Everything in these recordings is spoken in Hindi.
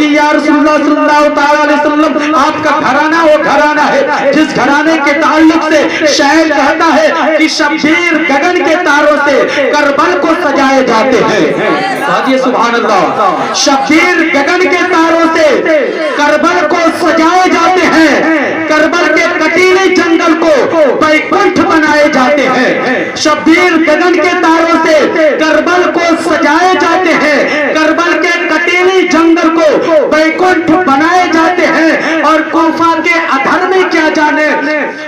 या रसूलुल्लाह सल्लल्लाहु अलैहि वसल्लम आपका घराना वो घराना है जिस घराने के ताल्लुक से शायर कहता है कि शब्बीर गगन के तारों से करबल को सजाए जाते हैं। सुभान अल्लाह। शब्बीर गगन के तारों से करबल को सजाए जाते हैं, करबल के कटीले जंगल को बैकुंठ बनाए जाते हैं। शब्बीर गगन के तारों से करबल को सजाए जाते हैं, करबल के कटीले जंगल को बैकुंठ बनाए जाते हैं। और कूफा के अधर्मी क्या जाने,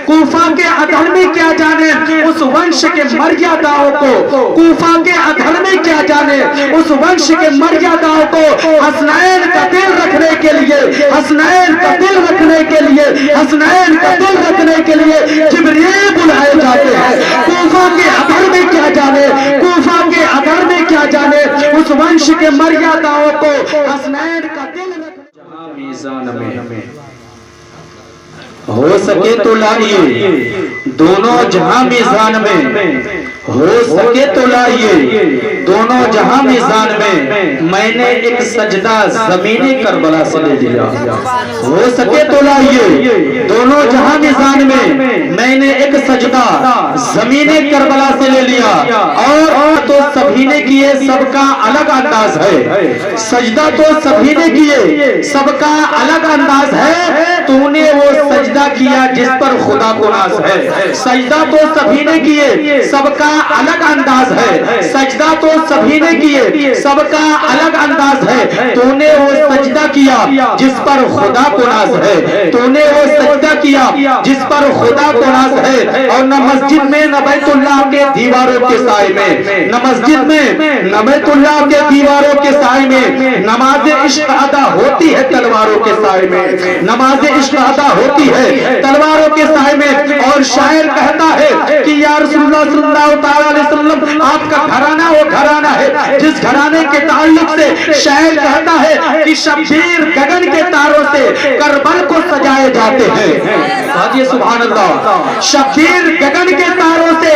कूफा के अधर्मी क्या जाने उस वंश के मर्यादाओं को, कूफा के अधर्मी क्या जाने उस वंश के मर्यादाओं को हसनैन का दिल रखने के लिए, हसनैन का दिल रखने के लिए, हसनैन का दिल रखने के लिए जिब्रील बुलाए जाते हैं। कूफा के अधर्मी क्या जाने, कूफा के अधर्मी क्या जाने उस वंश के मर्यादाओं को हसनैन का दिल रखने। मीज़ान में हो सके तो लाइए दोनों जहां मीज़ान में, हो सके तो लाइए दोनों जहां मीज़ान में। मैंने एक सजदा ज़मीने करबला से ले लिया। हो सके तो लाइए दोनों जहां मीज़ान में। मैंने एक सजदा ज़मीने करबला से ले लिया। और तो सभी ने किए, सबका अलग अंदाज है। सजदा तो सभी ने किए, सबका अलग अंदाज है। तूने वो सजदा किया जिस पर खुदा को नाज है। सजदा तो सभी ने किए, सबका अलग अंदाज है। सजदा तो सभी ने किए, सबका अलग अंदाज है। तूने वो सजदा किया जिस पर खुदा को नाज है। तूने वो सजदा किया जिस पर खुदा को नाज है। और न मस्जिद में न बैतुल्लाह के दीवारों के साए में, न मस्जिद में न बैतुल्लाह के दीवारों के साए में नमाज इश्क अदा होती है तलवारों के साए में। नमाज इश्क अदा होती है तलवारों के साए में। और शायर कहता है कि या रसूलुल्लाह सल्लल्लाहु अलैहि वसल्लम आपका घराना वो घराना है जिस घराने के ताल्लुक से शायर कहता है कि शब्बीर गगन के तारों से करबल को सजाए जाते हैं। सुभान अल्लाह। शब्बीर गगन के तारों से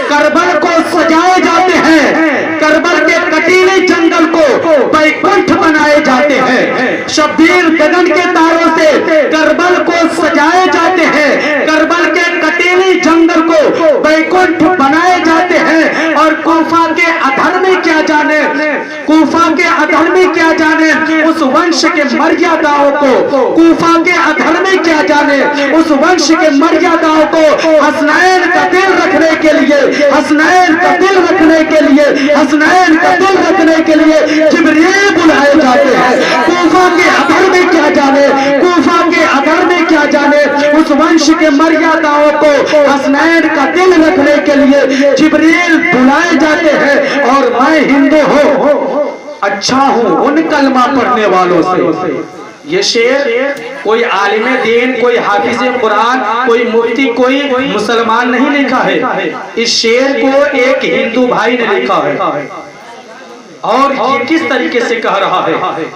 करबल को सजाए जाते हैं, करबल के कटीले जंगल को बैकुंठ बनाए जाते हैं। शब्बीर गगन के तारों से करबल को सजाए जाते हैं, करबल के कटीले जंगल को बैकुंठ बनाए जाते हैं। और कूफा के अधर्मी क्या जाने, कूफा के अधर्मी क्या जाने उस वंश के मर्यादाओं को, कूफा के अधर्मी क्या जाने उस वंश के मर्यादाओं को हसनैन का दिल रखने के लिए, हसनैन का दिल रखने के लिए, हसनैन का दिल रखने के लिए जिब्रील बुलाए जाते हैं। कूफा के अधर्मी क्या जाने, कूफा के अधर्मी क्या जाने उस वंश के मर्यादाओं को हसनैन का दिल रखने के लिए जिब्रील बुलाए जाते हैं। और मैं हिंदू हूँ, अच्छा हूँ उन कलमा पढ़ने वालों से। ये शेर कोई आलिम दीन, कोई हाफिज कुरान, कोई मुफ्ती, कोई मुसलमान नहीं लिखा है। इस शेर को एक हिंदू भाई ने लिखा है। और ये किस तरीके से कह रहा है,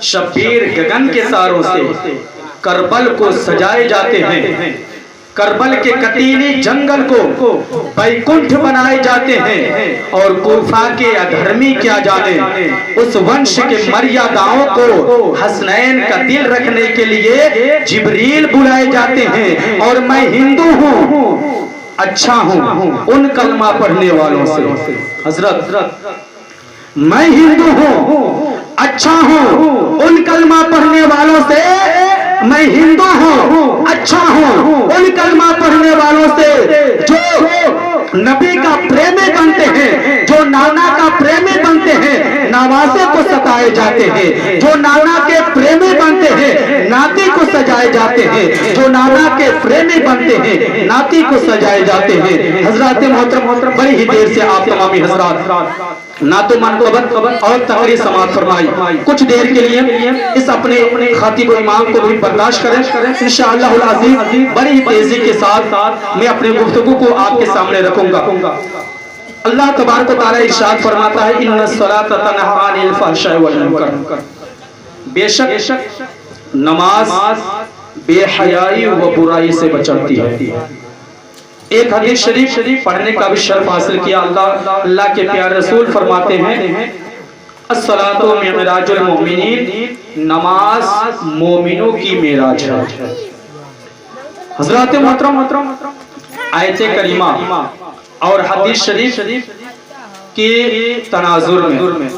शब्बीर गगन के तारों से करबल को सजाए जाते हैं, करबल के कटीले जंगल को बैकुंठ बनाए जाते हैं। और कूफा के अधर्मी क्या जाने उस वंश के मर्यादाओं को हसनैन का दिल रखने के लिए जिब्रील बुलाए जाते हैं। और मैं हिंदू हूँ, अच्छा हूँ उन कलमा पढ़ने वालों से। हजरत मैं हिंदू हूँ, अच्छा हूँ उन कलमा पढ़ने वालों से। मैं हिंदू हूँ, अच्छा हूँ उन कलमा पढ़ने वालों से जो नबी का प्रेमी बनते हैं, जो नाना का प्रेमी बनते हैं, नवासे को सताए जाते हैं। जो नाना के प्रेमी बनते हैं, नाती को सजाए जाते हैं। जो नाना के प्रेमी बनते हैं, नाती को सजाए जाते हैं। हजरत मोहतरम, बड़ी ही देर से आप तमामी हजरात ना तो मनकबत और तकरीर समाप्त फरमाई। कुछ देर के लिए इस अपने खतीब इमाम को भी बर्दाश्त करें। इंशाअल्लाह अज़ीज़ बड़ी तेजी के साथ मैं अपने गुफ्तगू को आपके सामने रखूंगा। अल्लाह तबारक व तआला इरशाद फरमाता है, इन्नस्सलाता तनहा अनिल फहशाइ वल मुनकर। बेशक नमाज बेहयाई व बुराई से बचाती है। एक हदीस शरीफ पढ़ने का भी शर्फ हासिल किया। अल्लाह के प्यारे रसूल फरमाते हैं, अस्सलातु मिअराजुल मोमिनीन, नमाज मोमिनों की मेराज है। हज़रात मोहतरम, आयत करीमा और हदीस शरीफ के तनाजुर में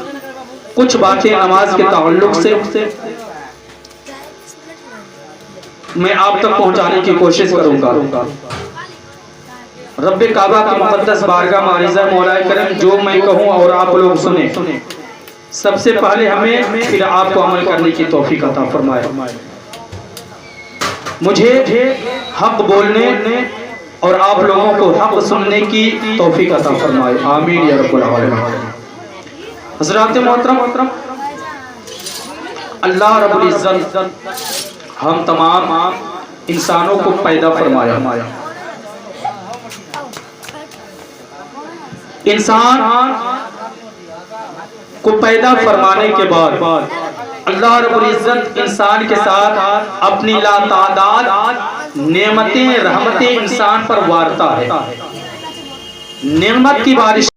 कुछ बातें नमाज के ताल्लुक से मैं आप तक पहुंचाने की कोशिश करूंगा। रब्बे काबा की मुक़द्दस बारगाह मारिज़ा मौलाए करम, जो मैं कहूं और आप लोग सुने, सबसे पहले हमें फिर आपको अमल करने की तौफीक अता फरमाए। मुझे हक बोलने और आप लोगों को हक सुनने की तौफीक अता फरमाए, आमीन या रब्बुल आलमीन। हज़रात मोहतरम, अल्लाह रब्बुल इज़्ज़त हम तमाम इंसानों को पैदा फरमाया। इंसान को पैदा फरमाने के बाद अल्लाह रब्बुल इज़्ज़त इंसान के साथ अपनी लातादाद नेमतें रहमतें इंसान पर वारता है। नेमत की बारिश